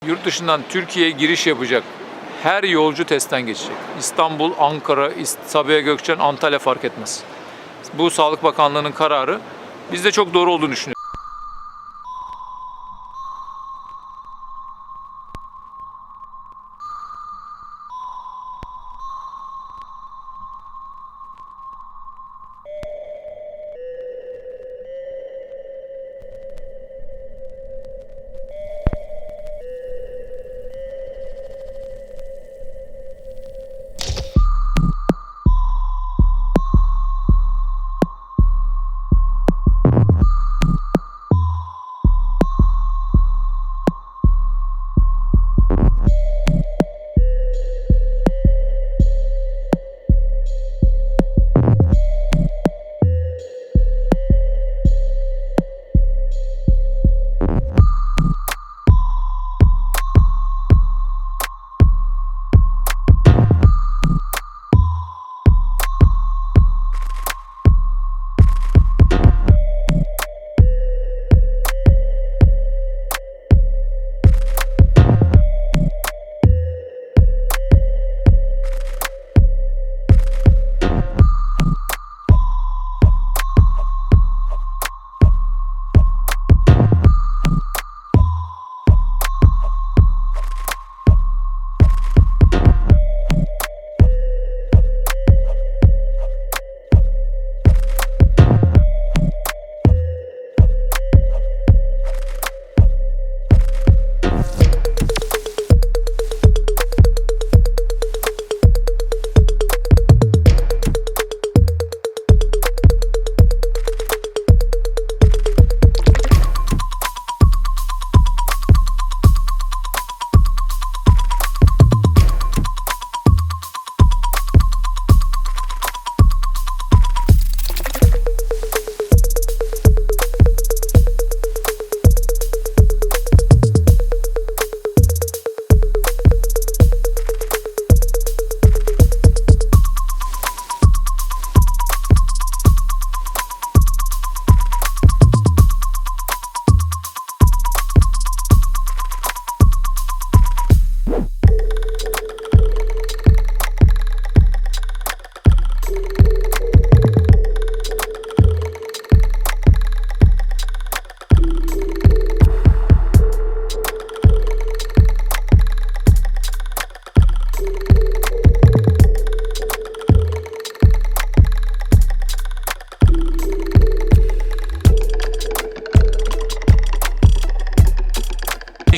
Yurt dışından Türkiye'ye giriş yapacak her yolcu testten geçecek. İstanbul, Ankara, Sabiha Gökçen, Antalya fark etmez. Bu Sağlık Bakanlığı'nın kararı. Biz de çok doğru olduğunu düşünüyoruz.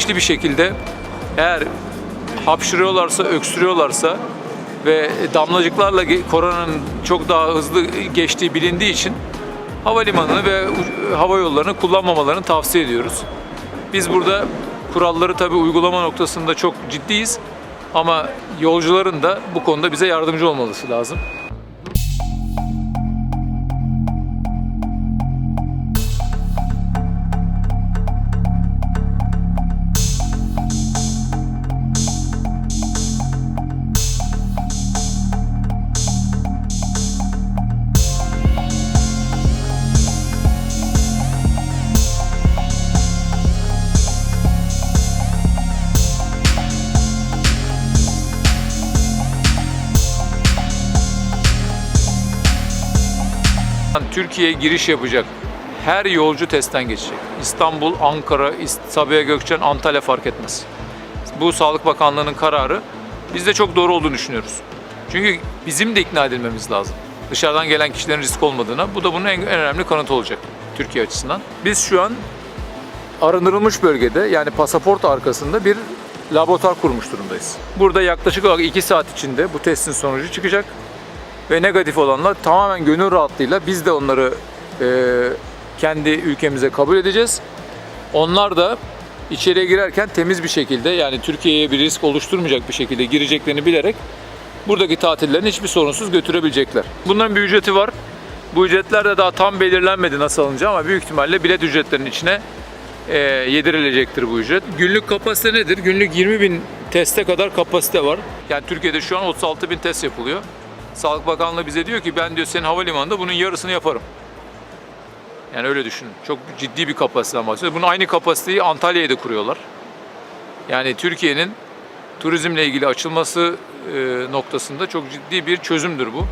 Bilinçli bir şekilde eğer hapşırıyorlarsa, öksürüyorlarsa ve damlacıklarla koronanın çok daha hızlı geçtiği bilindiği için havalimanını ve hava yollarını kullanmamalarını tavsiye ediyoruz. Biz burada kuralları tabii uygulama noktasında çok ciddiyiz ama yolcuların da bu konuda bize yardımcı olması lazım. Türkiye'ye giriş yapacak her yolcu testten geçecek. İstanbul, Ankara, Sabiha Gökçen, Antalya fark etmez. Bu Sağlık Bakanlığı'nın kararı. Biz de çok doğru olduğunu düşünüyoruz. Çünkü bizim de ikna edilmemiz lazım. Dışarıdan gelen kişilerin risk olmadığına. Bu da bunun en önemli kanıtı olacak Türkiye açısından. Biz şu an arındırılmış bölgede, yani pasaport arkasında bir laboratuvar kurmuş durumdayız. Burada yaklaşık olarak 2 saat içinde bu testin sonucu çıkacak. Ve negatif olanlar tamamen gönül rahatlığıyla biz de onları kendi ülkemize kabul edeceğiz. Onlar da içeriye girerken temiz bir şekilde, yani Türkiye'ye bir risk oluşturmayacak bir şekilde gireceklerini bilerek buradaki tatillerini hiçbir sorunsuz götürebilecekler. Bunların bir ücreti var. Bu ücretler de daha tam belirlenmedi nasıl alınacağı ama büyük ihtimalle bilet ücretlerinin içine yedirilecektir bu ücret. Günlük kapasite nedir? Günlük 20.000 teste kadar kapasite var. Yani Türkiye'de şu an 36.000 test yapılıyor. Sağlık Bakanlığı bize diyor ki ben diyor senin havalimanında bunun yarısını yaparım. Yani öyle düşünün. Çok ciddi bir kapasiteden bahsediyoruz. Bunun aynı kapasiteyi Antalya'ya da kuruyorlar. Yani Türkiye'nin turizmle ilgili açılması noktasında çok ciddi bir çözümdür bu.